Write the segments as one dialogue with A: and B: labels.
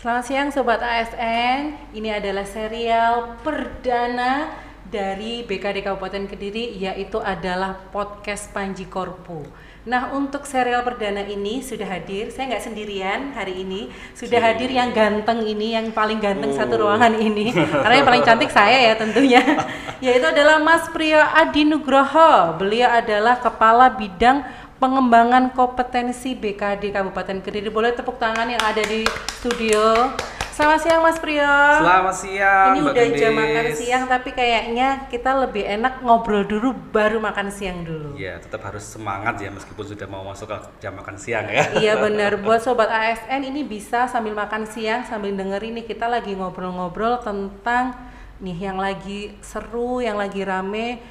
A: Selamat siang Sobat ASN, ini adalah serial perdana dari BKD Kabupaten Kediri, yaitu adalah podcast Panji Korpu. Nah, untuk serial perdana ini sudah hadir, saya nggak sendirian hari ini, sudah hadir yang ganteng ini, yang paling ganteng satu ruangan ini, karena yang paling cantik saya ya tentunya, yaitu adalah Mas Priyo Adi Nugroho. Beliau adalah Kepala Bidang Pengembangan Kompetensi BKD Kabupaten Kediri. Boleh tepuk tangan yang ada di studio. Selamat siang Mas Priyo.
B: Selamat siang.
A: Ini
B: Mbak
A: udah
B: Gendis.
A: jam makan siang, tapi kayaknya kita lebih enak ngobrol dulu baru makan siang dulu.
B: Ya, tetap harus semangat ya meskipun sudah mau masuk ke jam makan siang ya.
A: Iya benar, buat Sobat ASN ini bisa sambil makan siang, sambil dengerin nih kita lagi ngobrol-ngobrol tentang nih yang lagi seru, yang lagi rame,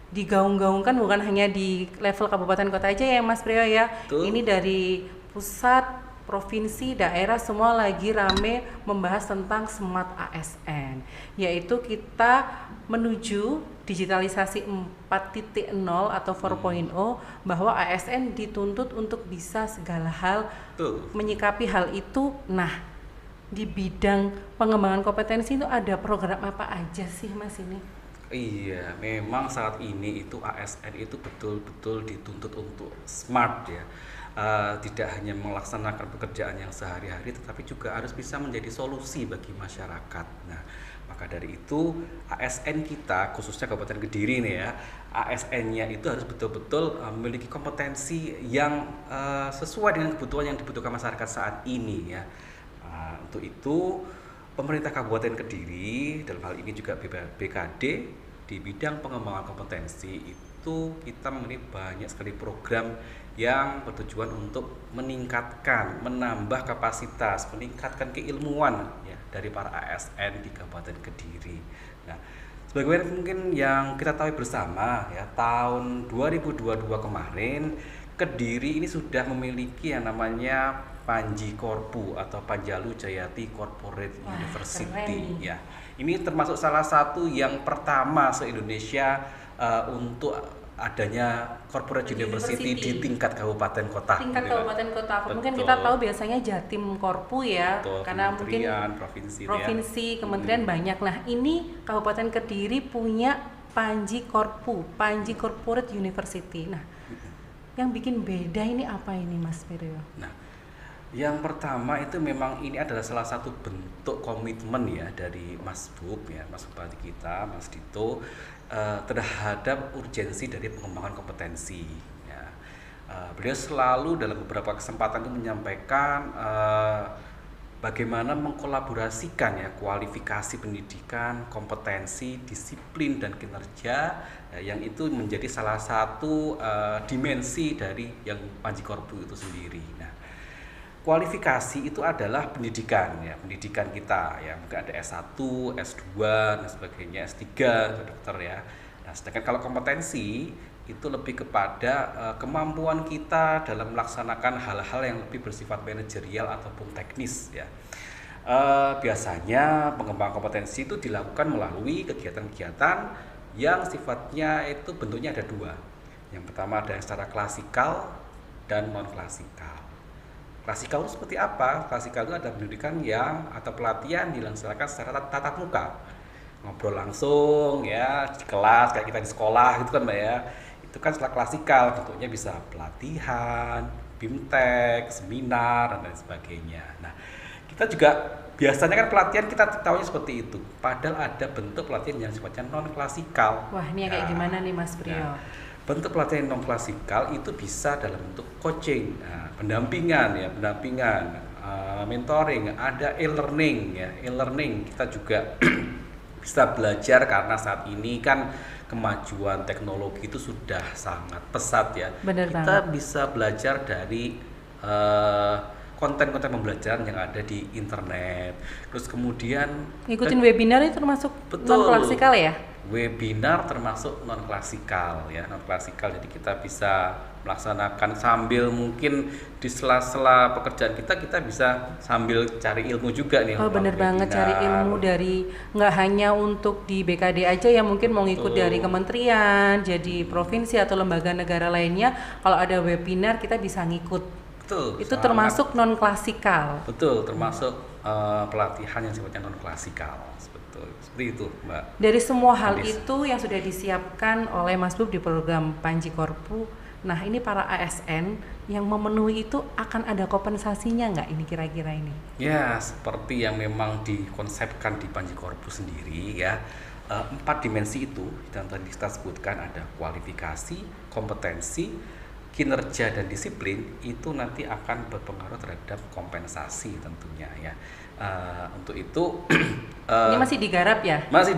A: digaung-gaungkan bukan hanya di level kabupaten kota aja ya Mas Priyo ya.
B: Betul.
A: Ini dari pusat, provinsi, daerah semua lagi rame membahas tentang Smart ASN, yaitu kita menuju digitalisasi 4.0 atau 4.0, bahwa ASN dituntut untuk bisa segala hal
B: Betul.
A: menyikapi hal itu. Nah, di bidang pengembangan kompetensi itu ada program apa aja sih Mas ini?
B: Iya, memang saat ini itu ASN itu betul-betul dituntut untuk smart ya. Tidak hanya melaksanakan pekerjaan yang sehari-hari, tetapi juga harus bisa menjadi solusi bagi masyarakat. Nah, maka dari itu ASN kita, khususnya Kabupaten Kediri nih ya, ASN-nya itu harus betul-betul memiliki kompetensi yang sesuai dengan kebutuhan yang dibutuhkan masyarakat saat ini ya. Untuk itu pemerintah Kabupaten Kediri, dalam hal ini juga BKD, di bidang pengembangan kompetensi itu kita memiliki banyak sekali program yang bertujuan untuk meningkatkan, menambah kapasitas, meningkatkan keilmuan ya, dari para ASN di Kabupaten Kediri. Nah, sebagaimana mungkin yang kita tahu bersama ya, tahun 2022 kemarin Kediri ini sudah memiliki yang namanya Panji Korpu atau Panjalu Jayati Corporate University
A: keren.
B: ya. Ini termasuk salah satu yang pertama se-Indonesia untuk adanya Corporate University di tingkat kabupaten kota.
A: Tingkat
B: gitu kan.
A: kabupaten kota. Mungkin
B: Betul.
A: kita tahu biasanya Jatim Korpu ya,
B: Betul,
A: karena mungkin
B: kementerian, provinsi,
A: provinsi,
B: ya.
A: kementerian banyak. Nah, ini Kabupaten Kediri punya Panji Korpu, Panji Corporate University. Nah, yang bikin beda ini apa ini Mas Priyo?
B: Nah, yang pertama itu memang ini adalah salah satu bentuk komitmen ya dari Mas Bub ya, Mas Bupati kita, Mas Dito, terhadap urgensi dari pengembangan kompetensi. Ya. Beliau selalu dalam beberapa kesempatan itu menyampaikan bagaimana mengkolaborasikan ya kualifikasi pendidikan, kompetensi, disiplin dan kinerja yang itu menjadi salah satu dimensi dari yang Panji Korpu itu sendiri. Nah, kualifikasi itu adalah pendidikan ya, pendidikan kita ya, mungkin ada S1, S2 dan sebagainya, S3, dokter ya. Nah, sedangkan kalau kompetensi itu lebih kepada kemampuan kita dalam melaksanakan hal-hal yang lebih bersifat manajerial ataupun teknis ya. Biasanya pengembangan kompetensi itu dilakukan melalui kegiatan-kegiatan yang sifatnya itu bentuknya ada dua. Yang pertama ada yang secara klasikal dan non klasikal. Klasikal itu seperti apa? Klasikal itu ada pendidikan yang atau pelatihan dilaksanakan secara tatap muka, ngobrol langsung ya di kelas kayak kita di sekolah gitu kan Mbak ya. Itu kan setelah klasikal, bentuknya bisa pelatihan, bimtek, seminar dan lain sebagainya. Nah, kita juga biasanya kan pelatihan kita tahunya seperti itu. Padahal ada bentuk pelatihan yang sifatnya non klasikal.
A: Wah, ini kayak gimana nih Mas Priyo?
B: Nah, bentuk pelatihan non klasikal itu bisa dalam bentuk coaching, pendampingan ya, mentoring, ada e-learning ya, e-learning kita juga bisa belajar karena saat ini kan kemajuan teknologi itu sudah sangat pesat ya.
A: Bener
B: kita
A: banget.
B: bisa belajar dari konten-konten pembelajaran yang ada di internet. Terus kemudian
A: Ngikutin webinar itu termasuk
B: Betul.
A: non klasikal ya?
B: Webinar termasuk non klasikal ya, non klasikal. Jadi kita bisa melaksanakan sambil mungkin di sela-sela pekerjaan kita bisa sambil cari ilmu juga nih.
A: Oh, bener banget,
B: webinar.
A: cari ilmu dari nggak hanya untuk di BKD aja ya, mungkin mau ngikut
B: Betul.
A: dari kementerian, jadi provinsi atau lembaga negara lainnya. Kalau ada webinar kita bisa ngikut.
B: Betul.
A: Itu
B: sangat.
A: termasuk non klasikal.
B: Betul, termasuk pelatihan yang sifatnya non klasikal, seperti itu, Mbak.
A: Dari semua hal
B: Andis.
A: itu yang sudah disiapkan oleh Mas Bub di program Panji Korpu, nah ini para ASN yang memenuhi itu akan ada kompensasinya nggak ini kira-kira ini?
B: Ya, seperti yang memang dikonsepkan di Panji Korpu sendiri ya. 4 dimensi itu yang tadi kita sebutkan, ada kualifikasi, kompetensi, kinerja dan disiplin, itu nanti akan berpengaruh terhadap kompensasi tentunya ya. Untuk itu
A: Ini masih digarap ya?
B: masih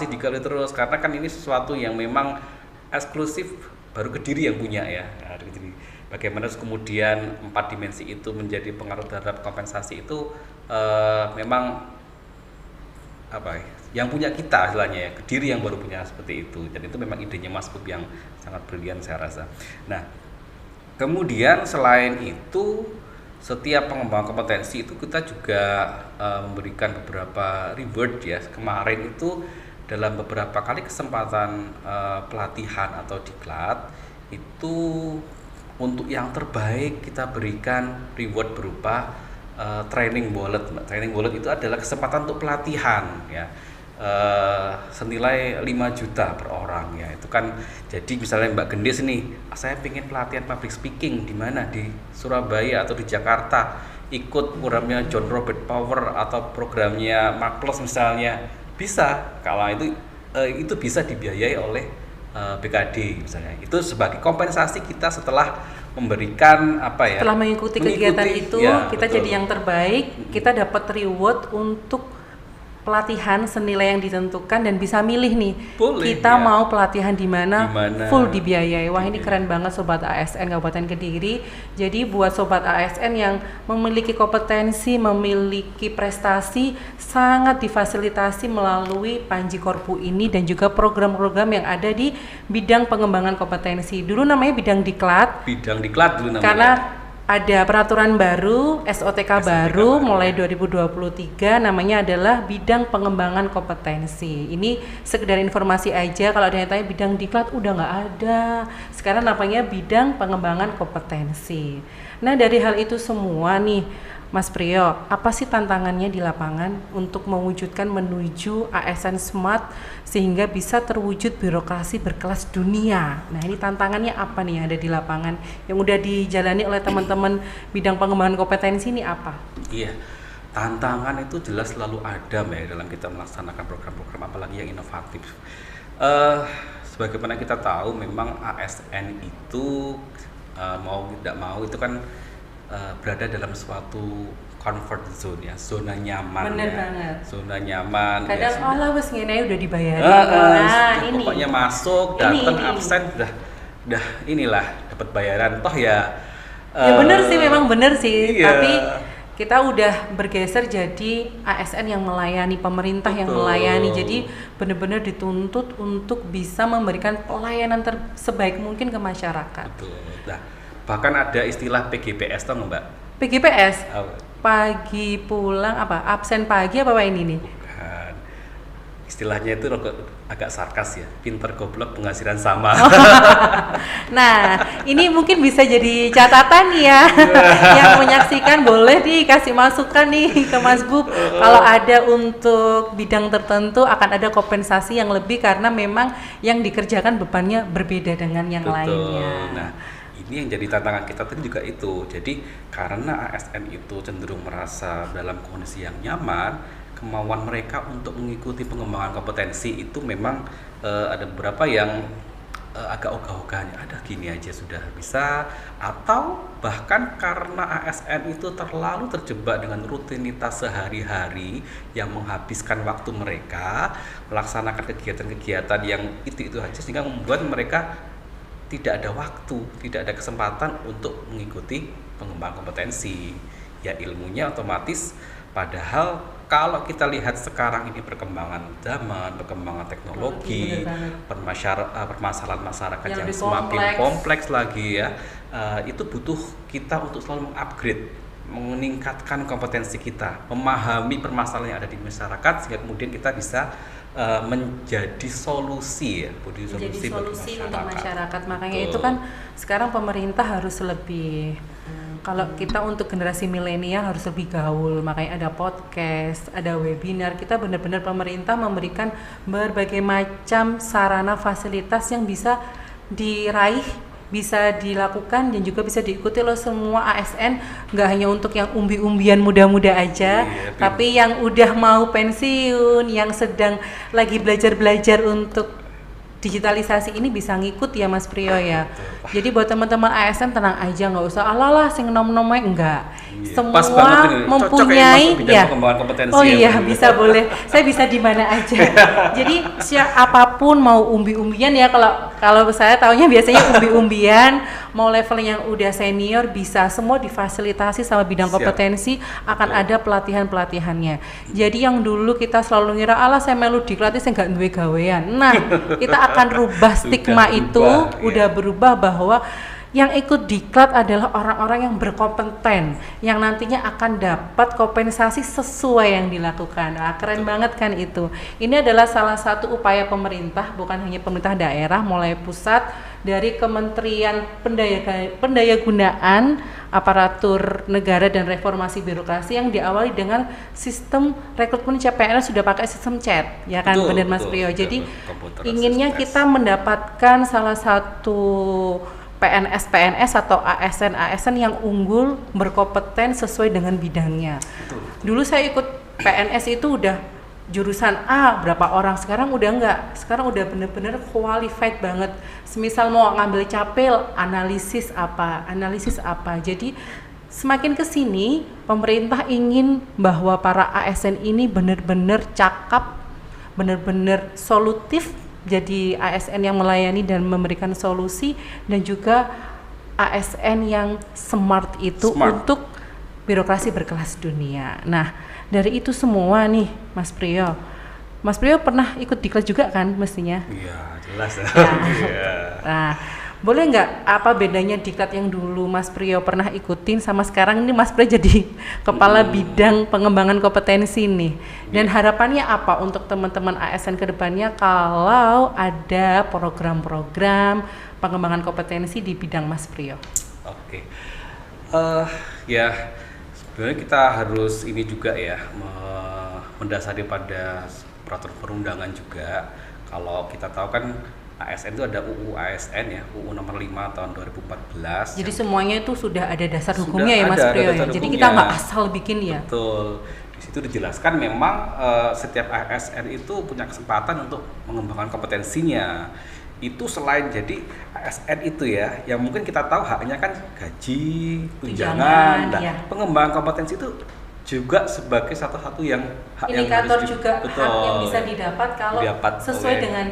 B: digali terus, karena kan ini sesuatu yang memang eksklusif baru Kediri yang punya ya. Jadi bagaimana kemudian 4 dimensi itu menjadi pengaruh terhadap kompensasi itu memang apa ya, yang punya kita istilahnya ya, Kediri yang baru punya seperti itu. Dan itu memang idenya Mas Bub yang sangat brilian saya rasa. Nah, kemudian selain itu, setiap pengembangan kompetensi itu kita juga memberikan beberapa reward ya. Kemarin itu dalam beberapa kali kesempatan pelatihan atau diklat itu untuk yang terbaik kita berikan reward berupa training wallet. Training wallet itu adalah kesempatan untuk pelatihan ya. Senilai 5 juta per orang ya. Itu kan jadi misalnya Mbak Gendis nih, saya pengen pelatihan public speaking di mana, di Surabaya atau di Jakarta, ikut programnya John Robert Power atau programnya Mark Plus misalnya, bisa. Kalau itu bisa dibiayai oleh BKD misalnya. Itu sebagai kompensasi kita setelah memberikan
A: Setelah mengikuti kegiatan itu
B: ya,
A: kita
B: betul.
A: jadi yang terbaik, kita dapat reward untuk pelatihan senilai yang ditentukan dan bisa milih nih.
B: Boleh,
A: kita
B: ya.
A: mau pelatihan di mana full dibiayai. Wah, ini
B: Iya.
A: keren banget Sobat ASN Kabupaten Kediri. Jadi buat Sobat ASN yang memiliki kompetensi, memiliki prestasi, sangat difasilitasi melalui Panji Korpu ini dan juga program-program yang ada di bidang pengembangan kompetensi. Dulu namanya bidang diklat.
B: Bidang diklat dulu namanya.
A: Karena ada peraturan baru, SOTK baru mulai 2023, namanya adalah bidang pengembangan kompetensi. Ini sekedar informasi aja, kalau ada yang tanya bidang diklat udah nggak ada. Sekarang namanya bidang pengembangan kompetensi. Nah, dari hal itu semua nih, Mas Priyo, apa sih tantangannya di lapangan untuk mewujudkan menuju ASN Smart sehingga bisa terwujud birokrasi berkelas dunia? Nah, ini tantangannya apa nih yang ada di lapangan yang udah dijalani oleh teman-teman bidang pengembangan kompetensi ini apa?
B: Iya, tantangan itu jelas selalu ada Mbak dalam kita melaksanakan program-program apalagi yang inovatif. Sebagaimana kita tahu memang ASN itu mau tidak mau itu kan berada dalam suatu comfort zone ya, zona nyaman.
A: Bener
B: ya.
A: banget.
B: Zona nyaman.
A: Kadang
B: ya,
A: lah wes ngene udah dibayarin.
B: sudah
A: Ini
B: pokoknya masuk, datang absen udah inilah dapat bayaran toh ya.
A: Ya bener sih, memang bener sih.
B: Iya.
A: Tapi kita udah bergeser jadi ASN yang melayani, pemerintah yang
B: Betul.
A: melayani. Jadi benar-benar dituntut untuk bisa memberikan pelayanan sebaik mungkin ke masyarakat.
B: Betul. Nah, bahkan ada istilah PGPS toh Mbak?
A: PGPS,
B: Apa?
A: pagi pulang apa? Absen pagi apa ini nih?
B: Bukan. Istilahnya itu agak sarkas ya. Pinter goblok penghasilan sama.
A: Nah, ini mungkin bisa jadi catatan ya. Yang menyaksikan boleh dikasih masukan nih ke Mas Bub. Kalau ada untuk bidang tertentu akan ada kompensasi yang lebih karena memang yang dikerjakan bebannya berbeda dengan yang
B: Betul.
A: lainnya.
B: Nah, ini yang jadi tantangan kita tadi juga itu. Jadi karena ASN itu cenderung merasa dalam kondisi yang nyaman, kemauan mereka untuk mengikuti pengembangan kompetensi itu memang ada beberapa yang agak ogah-ogahnya, ada gini aja sudah bisa, atau bahkan karena ASN itu terlalu terjebak dengan rutinitas sehari-hari yang menghabiskan waktu mereka melaksanakan kegiatan-kegiatan yang itu aja sehingga membuat mereka tidak ada waktu, tidak ada kesempatan untuk mengikuti pengembangan kompetensi. Ya ilmunya otomatis, padahal kalau kita lihat sekarang ini perkembangan zaman, perkembangan teknologi, permasalahan masyarakat yang semakin kompleks lagi ya, itu butuh kita untuk selalu mengupgrade, meningkatkan kompetensi kita, memahami permasalahan yang ada di masyarakat sehingga kemudian kita bisa menjadi solusi ya,
A: menjadi solusi untuk masyarakat. Makanya
B: Betul.
A: itu kan sekarang pemerintah harus lebih Kalau kita untuk generasi milenial harus lebih gaul, makanya ada podcast, ada webinar. Kita benar-benar pemerintah memberikan berbagai macam sarana fasilitas yang bisa diraih, bisa dilakukan dan juga bisa diikuti oleh semua ASN, nggak hanya untuk yang umbi-umbian muda-muda aja, tapi yang udah mau pensiun, yang sedang lagi belajar-belajar untuk digitalisasi ini bisa ngikut ya Mas Priyo ya. Jadi buat teman-teman ASN tenang aja, nggak usah alalah sing nom-nomnya enggak. Semua mempunyai ya. Oh iya bisa boleh. Saya bisa di mana aja. Jadi siapapun mau umbi-umbian ya, kalau saya taunya biasanya umbi-umbian, mau level yang udah senior bisa semua difasilitasi sama bidang kompetensi, akan ada pelatihan-pelatihannya. Jadi yang dulu kita selalu ngira ala saya melu diklat saya nggak duwe gawean. Nah, kita akan rubah stigma itu, udah berubah bahwa yang ikut diklat adalah orang-orang yang berkompeten, yang nantinya akan dapat kompensasi sesuai yang dilakukan. Nah, keren banget kan itu. Ini adalah salah satu upaya pemerintah, bukan hanya pemerintah daerah, mulai pusat dari Kementerian Pendayagunaan Aparatur Negara dan Reformasi Birokrasi yang diawali dengan sistem rekrutmen CPNS sudah pakai sistem chat, ya kan, benar Mas Priyo. Jadi inginnya kita mendapatkan salah satu PNS atau ASN yang unggul, berkompeten sesuai dengan bidangnya. Dulu saya ikut PNS itu udah jurusan A berapa orang, sekarang udah enggak. Sekarang udah bener-bener qualified banget. Semisal mau ngambil capil, analisis apa. Jadi semakin kesini pemerintah ingin bahwa para ASN ini bener-bener cakap, bener-bener solutif, jadi ASN yang melayani dan memberikan solusi, dan juga ASN yang smart untuk birokrasi berkelas dunia. Nah, dari itu semua nih Mas Priyo pernah ikut diklat juga kan mestinya? Iya, jelas ya. Nah, boleh nggak apa bedanya diklat yang dulu Mas Priyo pernah ikutin sama sekarang ini Mas Priyo jadi kepala bidang pengembangan kompetensi nih, dan harapannya apa untuk teman-teman ASN kedepannya kalau ada program-program pengembangan kompetensi di bidang Mas Priyo?
B: Oke, ya sebenarnya kita harus ini juga ya mendasari pada peraturan perundangan juga. Kalau kita tahu kan ASN itu ada UU ASN ya, UU nomor 5 tahun 2014.
A: Jadi semuanya itu sudah ada dasar hukumnya ya Mas Priyo ya. Jadi kita nggak asal bikin ya.
B: Betul. Di situ dijelaskan memang setiap ASN itu punya kesempatan untuk mengembangkan kompetensinya. Itu selain jadi ASN itu ya, yang mungkin kita tahu haknya kan gaji, tunjangan. Nah, pengembangan kompetensi itu juga sebagai satu-satu yang hak
A: indikator
B: yang
A: juga hak yang bisa didapat kalau sesuai dengan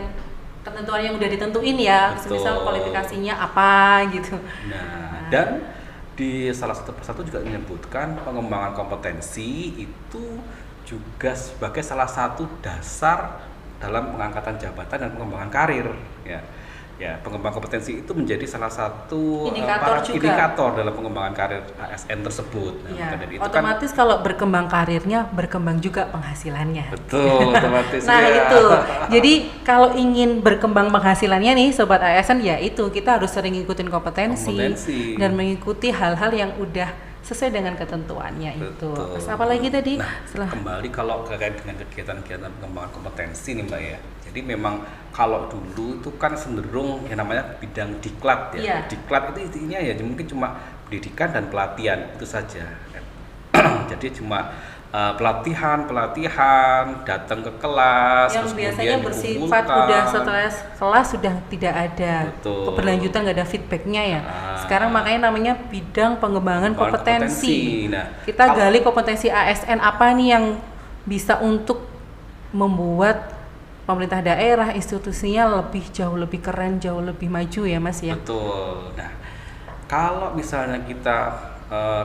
A: ketentuan yang udah ditentuin ya, misal kualifikasinya apa gitu.
B: Nah, dan di salah satu persatu juga menyebutkan pengembangan kompetensi itu juga sebagai salah satu dasar dalam pengangkatan jabatan dan pengembangan karir ya. Ya, pengembangan kompetensi itu menjadi salah satu indikator dalam pengembangan karir ASN tersebut. Nah,
A: ya, dari itu otomatis kan, kalau berkembang karirnya, berkembang juga penghasilannya.
B: Betul, otomatis.
A: Nah ya. Itu, jadi kalau ingin berkembang penghasilannya nih Sobat ASN, ya itu kita harus sering ngikutin kompetensi dan mengikuti hal-hal yang udah sesuai dengan ketentuannya. Betul. Itu. Terus apa lagi tadi?
B: Nah, kembali kalau terkait dengan kegiatan-kegiatan pengembangan kompetensi nih Mbak ya. Jadi memang kalau dulu itu kan cenderung yang namanya bidang diklat ya. Yeah. Diklat itu intinya ya mungkin cuma pendidikan dan pelatihan itu saja. Jadi cuma pelatihan, datang ke kelas,
A: yang biasanya bersifat udah setelah kelas sudah tidak ada. Betul. Keberlanjutan nggak ada feedbacknya ya. Sekarang makanya namanya bidang pengembangan kompetensi. Nah, kita gali kompetensi ASN apa nih yang bisa untuk membuat pemerintah daerah, institusinya jauh lebih keren, jauh lebih maju ya Mas ya.
B: Betul. Nah, kalau misalnya kita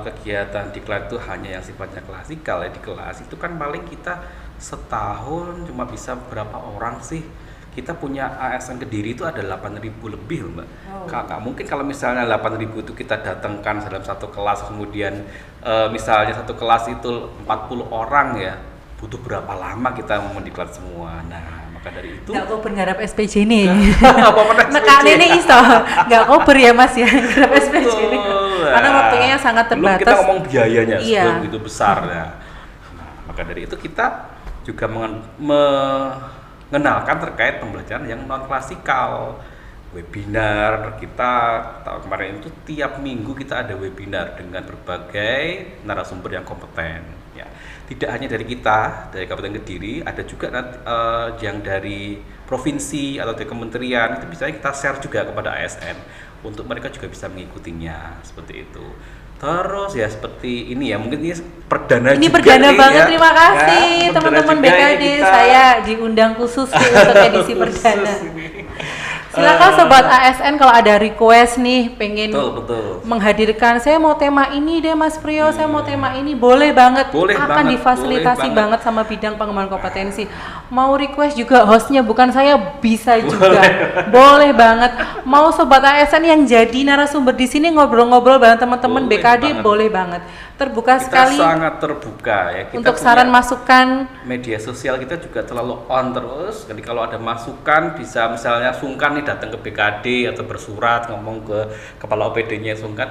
B: kegiatan diklat itu hanya yang sifatnya klasikal ya, di kelas itu kan paling kita setahun cuma bisa berapa orang sih. Kita punya ASN Kediri itu ada 8.000 lebih Mbak. Kakak mungkin kalau misalnya 8.000 itu kita datangkan dalam satu kelas, kemudian misalnya satu kelas itu 40 orang ya, butuh berapa lama kita mendiklat semua. Nah, maka dari itu
A: nggak koper ngarap SPJ nih. Nekan ini iso nggak koper ya Mas ya, ngarap SPJ ini. Karena waktunya sangat
B: Belum
A: terbatas.
B: kita ngomong biayanya
A: Iya.
B: sebelum itu besar ya. Nah, maka dari itu kita juga mengenalkan terkait pembelajaran yang non klasikal. Webinar kita tahun kemarin itu tiap minggu kita ada webinar dengan berbagai narasumber yang kompeten ya. Tidak hanya dari kita, dari Kabupaten Kediri, ada juga yang dari provinsi atau dari kementerian, itu bisa kita share juga kepada ASN untuk mereka juga bisa mengikutinya seperti itu. Terus ya seperti ini ya, mungkin ini perdana
A: Ini
B: juga
A: perdana
B: nih,
A: banget,
B: ya.
A: terima kasih
B: Ya,
A: teman-teman
B: perdana juga
A: BKD.
B: ini kita.
A: Saya diundang khusus nih untuk edisi perdana.
B: Khusus ini.
A: Silakan sobat ASN kalau ada request nih pengen
B: Betul.
A: menghadirkan, saya mau tema ini deh Mas Priyo, saya mau tema ini, boleh banget.
B: Boleh
A: akan
B: banget,
A: difasilitasi
B: boleh
A: banget sama bidang pengembangan kompetensi. Mau request juga hostnya bukan saya, bisa juga. Boleh banget. Mau sobat ASN yang jadi narasumber di sini ngobrol-ngobrol bareng teman-teman
B: Boleh
A: BKD,
B: banget.
A: boleh banget. Terbuka
B: Kita
A: sekali
B: sangat terbuka ya. Kita
A: untuk
B: punya
A: saran masukan.
B: media sosial kita juga selalu on terus. Jadi kalau ada masukan bisa misalnya sungkan nih datang ke BKD atau bersurat ngomong ke kepala OPD-nya sungkan,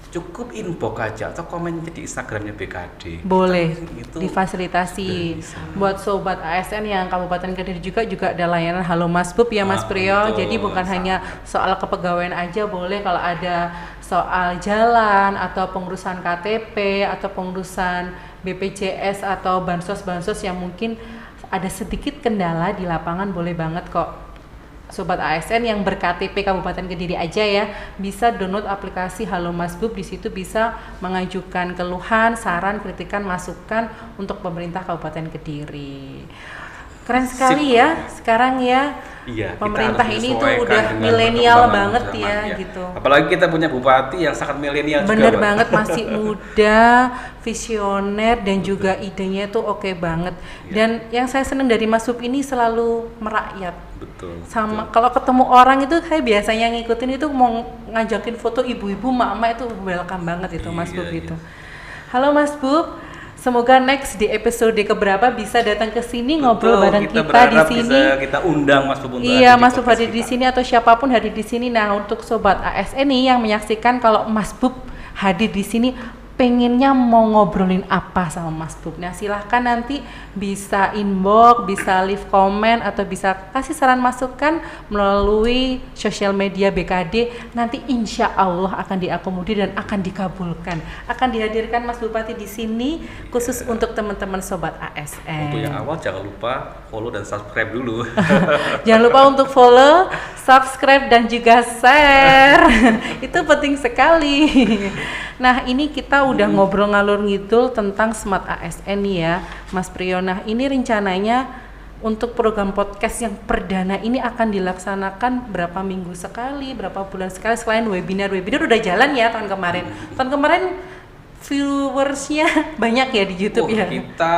B: cukup inbox aja atau komen di Instagramnya BKD.
A: Boleh
B: Itu
A: difasilitasi.
B: bisa.
A: Buat sobat ASN yang Kabupaten Kediri juga ada layanan Halo Mas Bub ya Mas Priyo.
B: Betul,
A: Jadi bukan
B: sangat.
A: hanya soal kepegawaian aja, boleh kalau ada soal jalan atau pengurusan KTP atau pengurusan BPJS atau bansos-bansos yang mungkin ada sedikit kendala di lapangan, boleh banget kok. Sobat ASN yang ber-KTP Kabupaten Kediri aja ya, bisa download aplikasi Halo Mas Bub. Di situ bisa mengajukan keluhan, saran, kritikan, masukan untuk pemerintah Kabupaten Kediri. Keren sekali ya sekarang ya.
B: Iya, kita
A: Pemerintah
B: harus
A: ini tuh
B: menyesuaikan
A: udah
B: dengan
A: milenial
B: perkembangan
A: banget
B: zaman,
A: ya gitu.
B: Apalagi kita punya bupati yang sangat milenial juga.
A: Bener
B: Pak.
A: banget, masih muda, visioner, dan juga idenya tuh oke banget. Dan yang saya seneng dari Mas Bub ini selalu merakyat.
B: Betul.
A: Sama kalau ketemu orang itu saya biasanya ngikutin itu, mau ngajakin foto ibu-ibu, mama itu welcome banget itu Mas
B: Iya,
A: Bub
B: iya.
A: itu. Halo Mas Bub, semoga next di episode keberapa bisa datang ke sini ngobrol bareng kita di
B: berharap
A: sini.
B: bisa kita undang Mas Bub untuk
A: Iya,
B: hadir di
A: Mas Bub
B: podcast
A: hadir di
B: kita.
A: sini atau siapapun hadir di sini. Nah, untuk sobat ASN nih yang menyaksikan kalau Mas Bub hadir di sini, pengennya mau ngobrolin apa sama Mas Bub. Nah, silahkan nanti bisa inbox, bisa leave comment, atau bisa kasih saran masukan melalui sosial media BKD. Nanti insya Allah akan diakomodir dan akan dikabulkan. Akan dihadirkan Mas Bupati di sini khusus untuk teman-teman sobat ASN.
B: Untuk yang awal jangan lupa follow dan subscribe dulu.
A: Jangan lupa untuk follow, subscribe, dan juga share. Itu penting sekali. Nah, ini kita udah ngobrol ngalur ngidul tentang Smart ASN nih ya, Mas Priyo. Nah, ini rencananya untuk program podcast yang perdana ini akan dilaksanakan berapa minggu sekali, berapa bulan sekali, selain webinar. Webinar udah jalan ya tahun kemarin. Tahun kemarin viewersnya banyak ya di YouTube ya.
B: Kita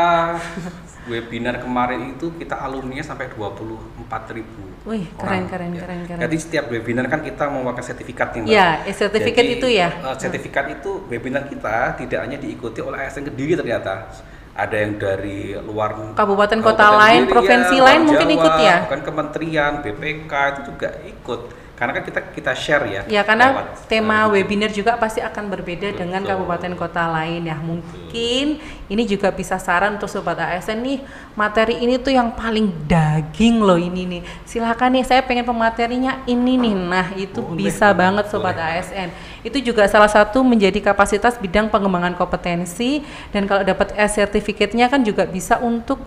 B: webinar kemarin itu kita alumninya sampai 24.000
A: Wih,
B: orang.
A: keren.
B: Jadi setiap webinar kan kita membawakan sertifikat nih Mbak.
A: Ya, sertifikat
B: Jadi,
A: itu ya.
B: Sertifikat itu webinar kita tidak hanya diikuti oleh ASN Kediri ternyata. Ada yang dari luar
A: Kabupaten kota lain,
B: Kediri,
A: provinsi
B: luar
A: lain mungkin
B: Jawa,
A: ikut ya?
B: Bahkan kementerian, BPK itu juga ikut. Karena kan kita share ya.
A: Ya, karena
B: lewat,
A: tema
B: YouTube.
A: webinar juga pasti akan berbeda dengan kabupaten kota lain ya. Mungkin ini juga bisa saran untuk sobat ASN nih, materi ini tuh yang paling daging loh ini nih. Silakan nih, saya pengen pematerinya ini nih. Nah, itu
B: Boleh,
A: bisa
B: boleh,
A: banget sobat
B: boleh.
A: ASN. Itu juga salah satu menjadi kapasitas bidang pengembangan kompetensi, dan kalau dapat sertifikatnya kan juga bisa untuk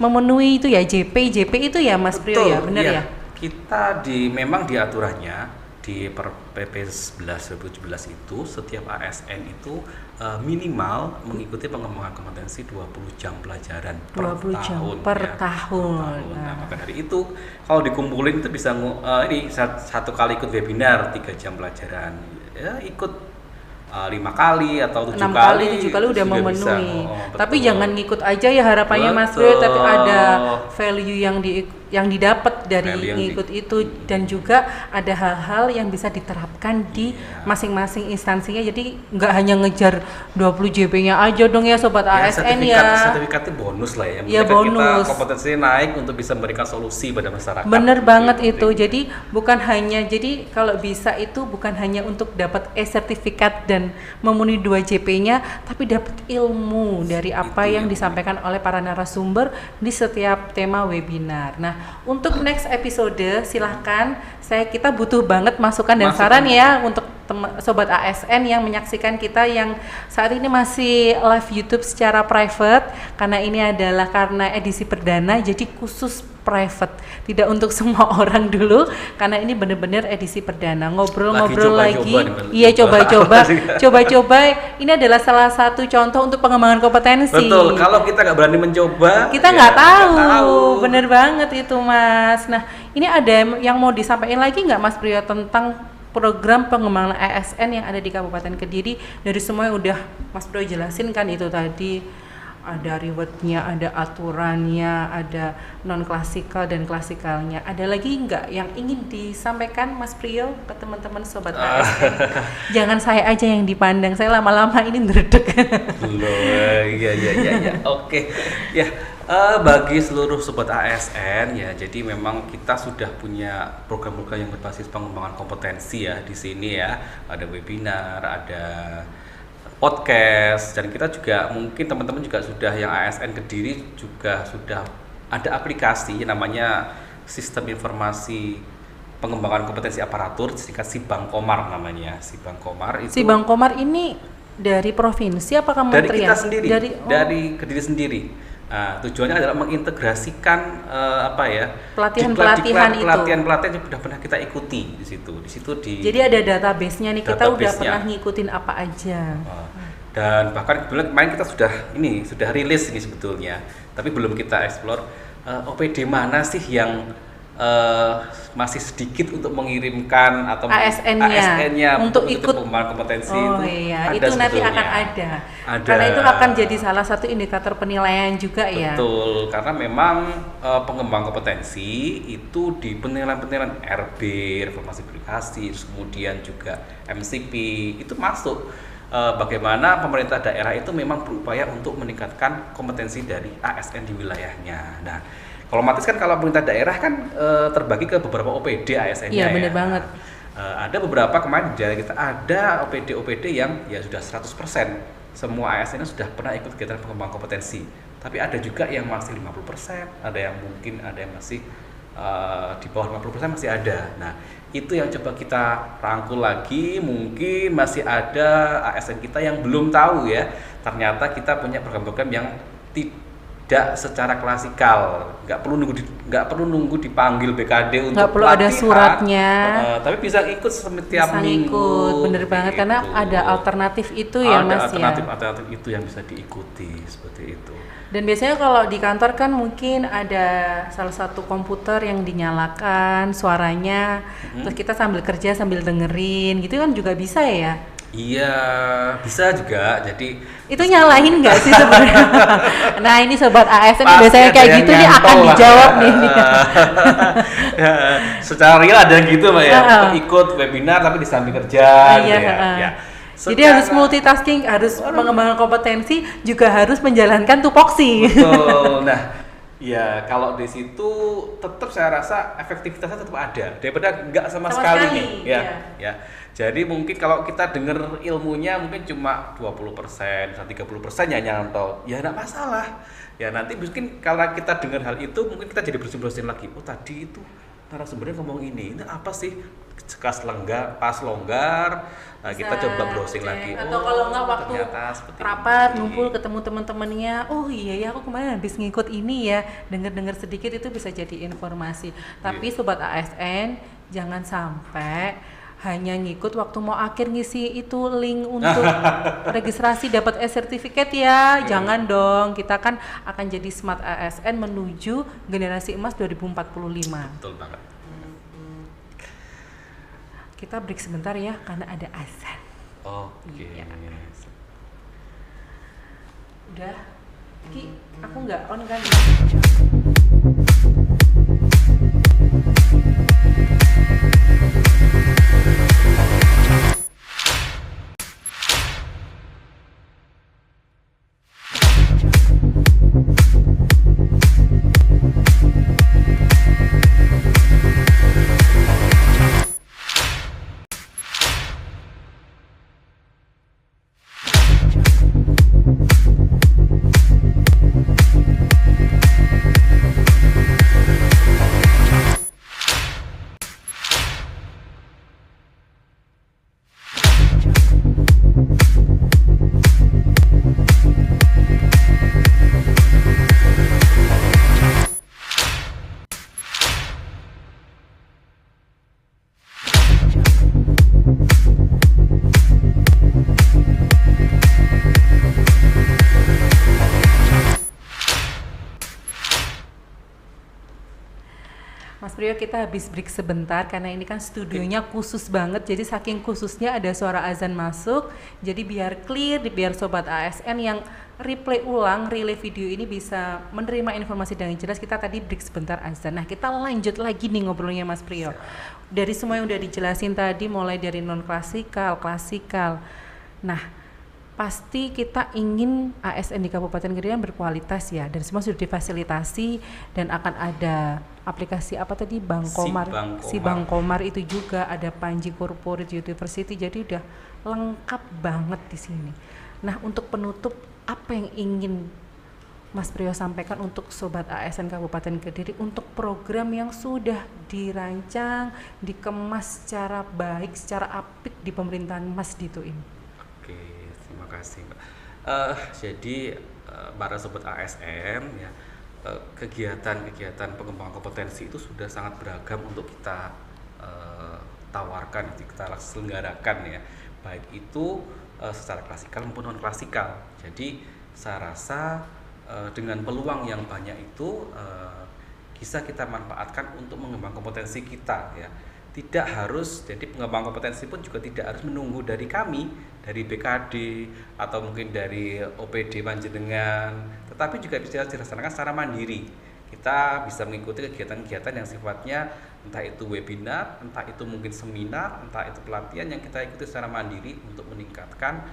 A: memenuhi itu ya JP itu ya Mas Priyo ya, benar
B: iya.
A: ya?
B: Kita memang di aturannya di PP 11 2017 itu setiap ASN itu minimal mengikuti pengembangan kompetensi 20 jam pelajaran
A: 20 jam
B: tahun,
A: per
B: ya.
A: tahun.
B: Nah, maka dari itu kalau dikumpulin itu bisa ini satu kali ikut webinar 3 jam pelajaran. Ya, ikut 5 kali atau 7
A: 6
B: kali,
A: 7 kali udah
B: sudah
A: memenuhi.
B: bisa.
A: Tapi
B: Betul.
A: jangan ngikut aja ya harapannya Mas
B: Betul.
A: Priyo, tapi ada value yang yang didapat dari
B: Value yang
A: ngikut itu, dan juga ada hal-hal yang bisa diterapkan di masing-masing instansinya. Jadi nggak hanya ngejar 20 JP-nya aja dong ya Sobat ASN ya.
B: Sertifikatnya bonus lah ya.
A: Ya,
B: Kan
A: bonus.
B: kita kompetensinya naik untuk bisa memberikan solusi pada masyarakat.
A: Bener banget
B: yang
A: itu.
B: penting.
A: Jadi bukan hanya, jadi kalau bisa itu bukan hanya untuk dapat sertifikat dan memenuhi 2 JP-nya, tapi dapat ilmu dari apa
B: Itu
A: yang
B: yang
A: disampaikan oleh para narasumber di setiap tema webinar. Nah, untuk next episode silahkan kita butuh banget masukan dan saran ya untuk Sobat ASN yang menyaksikan kita yang saat ini masih live YouTube secara private, karena ini adalah karena edisi perdana jadi khusus private, tidak untuk semua orang dulu karena ini benar-benar edisi perdana. Ngobrol-ngobrol lagi. Iya, coba-coba. Ini adalah salah satu contoh untuk pengembangan kompetensi.
B: Betul, kalau kita nggak berani mencoba,
A: kita nggak tahu. Bener banget itu Mas. Nah, ini ada yang mau disampaikan lagi nggak Mas Priyo tentang program pengembangan ASN yang ada di Kabupaten Kediri? Dari semua yang udah Mas Priyo jelasin kan itu tadi, ada rewardnya, ada aturannya, ada non klasikal dan klasikalnya. Ada lagi nggak yang ingin disampaikan Mas Priyo ke teman-teman Sobat ASN? Jangan saya aja yang dipandang, saya lama-lama ini ngeredek.
B: Iya. Oke. Ya, bagi seluruh Sobat ASN ya, jadi memang kita sudah punya program-program yang berbasis pengembangan kompetensi ya di sini ya. Ada webinar, ada podcast, dan kita juga mungkin teman-teman juga sudah yang ASN Kediri juga sudah ada aplikasi namanya Sistem Informasi Pengembangan Kompetensi Aparatur, singkat Sibangkomar namanya. Sibangkomar itu.
A: Sibangkomar ini dari provinsi apa kementerian?
B: Dari kita sendiri, dari Kediri sendiri. Nah, tujuannya adalah mengintegrasikan pelatihan-pelatihan yang sudah pernah kita ikuti di situ.
A: Jadi ada database-nya nih, kita udah pernah ngikutin apa aja.
B: Dan bahkan kemarin kita sudah rilis ini sebetulnya, tapi belum kita explore OPD mana sih yang masih sedikit untuk mengirimkan atau ASN-nya
A: untuk ikut
B: pengembangan kompetensi
A: itu nanti akan ada. Karena itu akan jadi salah satu indikator penilaian juga. Ya.
B: Betul, karena memang pengembangan kompetensi itu di penilaian RB, reformasi aplikasi, kemudian juga MCP itu masuk. Bagaimana pemerintah daerah itu memang berupaya untuk meningkatkan kompetensi dari ASN di wilayahnya. Nah, otomatis kan kalau pemerintah daerah kan terbagi ke beberapa OPD ASN-nya.
A: Iya, benar banget.
B: Ada beberapa kemarin di daerah kita ada OPD yang ya sudah 100% semua ASN-nya sudah pernah ikut kegiatan pengembangan kompetensi. Tapi ada juga yang masih 50%, ada yang masih di bawah 50% masih ada. Nah, itu yang coba kita rangkul lagi. Mungkin masih ada ASN kita yang belum tahu ya, ternyata kita punya program-program yang tidak secara klasikal, nggak perlu nunggu dipanggil BKD untuk
A: nggak perlu
B: pelatihan,
A: ada suratnya,
B: tapi bisa ikut setiap minggu.
A: Bener banget, karena ada alternatif itu
B: alternatif itu yang bisa diikuti seperti itu.
A: Dan biasanya kalau di kantor kan mungkin ada salah satu komputer yang dinyalakan suaranya, terus kita sambil kerja sambil dengerin gitu kan juga bisa ya?
B: Iya, bisa juga. Jadi
A: itu nyalahin nggak sih sebenarnya? Nah, ini Sobat ASN biasanya kayak gitu nih akan dijawab nih.
B: Secara real ada gitu Mbak ya, ikut webinar tapi di sambil kerja gitu ya.
A: Jadi harus multitasking, harus mengembangkan kompetensi, juga harus menjalankan tupoksi.
B: Betul. Nah, ya kalau di situ tetap saya rasa efektivitasnya tetap ada daripada nggak sama sekali nih. Ya. Jadi mungkin kalau kita dengar ilmunya mungkin cuma 20%, 30% ya nyantol, ya enggak masalah. Ya nanti mungkin kalau kita dengar hal itu mungkin kita jadi browsing lagi. Oh tadi itu narasumbernya ngomong ini apa sih? Pas longgar, nah kita coba browsing lagi.
A: Atau kalau enggak waktu rapat ngumpul ketemu teman-temannya, oh iya ya aku kemarin habis ngikut ini ya, dengar sedikit itu bisa jadi informasi. Tapi Sobat ASN jangan sampai hanya ngikut waktu mau akhir ngisi itu link untuk registrasi dapat e-sertifikat ya. Jangan dong, kita kan akan jadi Smart ASN menuju generasi emas 2045.
B: Betul banget.
A: Kita break sebentar ya karena ada azan.
B: Oke.
A: Iya. Udah, Ki, aku nggak on kan? Mas Priyo, kita habis break sebentar karena ini kan studionya khusus banget, jadi saking khususnya ada suara azan masuk, jadi biar clear, biar Sobat ASN yang replay ulang, relay video ini bisa menerima informasi dengan jelas. Kita tadi break sebentar azan. Nah, kita lanjut lagi nih ngobrolnya Mas Priyo. Dari semua yang udah dijelasin tadi, mulai dari non-klasikal, klasikal. Nah, pasti kita ingin ASN di Kabupaten Kediri berkualitas ya, dan semua sudah difasilitasi dan akan ada aplikasi apa tadi si Bangkomar itu juga ada Panji Corporate University, jadi udah lengkap banget di sini. Nah, untuk penutup apa yang ingin Mas Priyo sampaikan untuk Sobat ASN Kabupaten Kediri untuk program yang sudah dirancang, dikemas secara baik, secara apik di pemerintahan Mas Dito ini?
B: Oke, terima kasih Mbak. Jadi para Sobat ASN ya, kegiatan-kegiatan pengembangan kompetensi itu sudah sangat beragam untuk kita tawarkan, kita selenggarakan ya, baik itu secara klasikal maupun non klasikal. Jadi saya rasa dengan peluang yang banyak itu bisa kita manfaatkan untuk mengembangkan kompetensi kita ya. Tidak harus, jadi pengembangan kompetensi pun juga tidak harus menunggu dari kami, dari BKD atau mungkin dari OPD Panjenengan, tetapi juga bisa dilaksanakan secara mandiri. Kita bisa mengikuti kegiatan-kegiatan yang sifatnya entah itu webinar, entah itu mungkin seminar, entah itu pelatihan yang kita ikuti secara mandiri untuk meningkatkan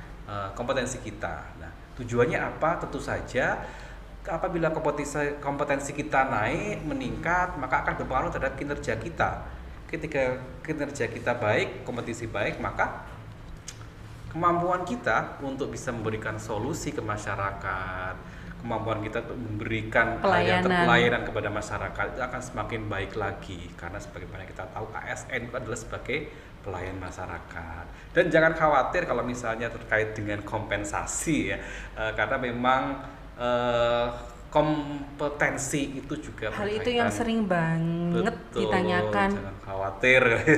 B: kompetensi kita. Nah, tujuannya apa? Tentu saja apabila kompetensi kita naik, meningkat, maka akan berpengaruh terhadap kinerja kita. Ketika kinerja kita baik, kompetisi baik, maka kemampuan kita untuk bisa memberikan solusi ke masyarakat, kemampuan kita untuk memberikan pelayanan kepada masyarakat itu akan semakin baik lagi, karena sebagaimana kita tahu ASN itu adalah sebagai pelayan masyarakat. Dan jangan khawatir kalau misalnya terkait dengan kompensasi ya, karena memang kompetensi itu juga
A: hal itu yang sering banget ditanyakan.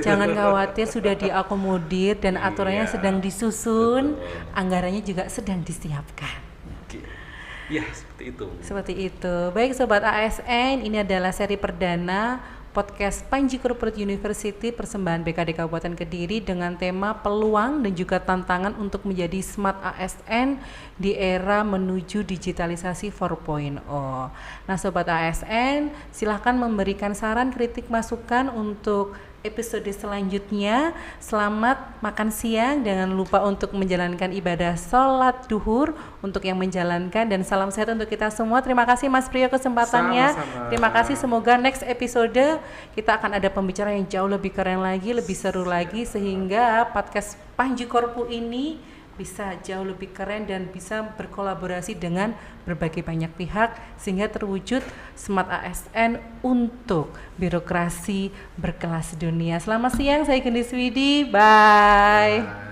B: Jangan
A: khawatir sudah diakomodir dan aturannya sedang disusun. Anggarannya juga sedang disiapkan.
B: Ya, seperti itu.
A: Baik Sobat ASN, ini adalah seri perdana podcast Panji Corporate University persembahan BKD Kabupaten Kediri dengan tema peluang dan juga tantangan untuk menjadi smart ASN di era menuju digitalisasi 4.0. Nah Sobat ASN, silahkan memberikan saran, kritik, masukan untuk episode selanjutnya. Selamat makan siang, jangan lupa untuk menjalankan ibadah sholat duhur untuk yang menjalankan, dan salam sehat untuk kita semua. Terima kasih Mas Priyo kesempatannya.
B: Sama-sama.
A: Terima kasih, semoga next episode kita akan ada pembicaraan yang jauh lebih keren lagi, lebih seru lagi, sehingga podcast Panji Korpu ini bisa jauh lebih keren dan bisa berkolaborasi dengan berbagai banyak pihak sehingga terwujud Smart ASN untuk birokrasi berkelas dunia. Selamat siang, saya Gendis Widi. Bye.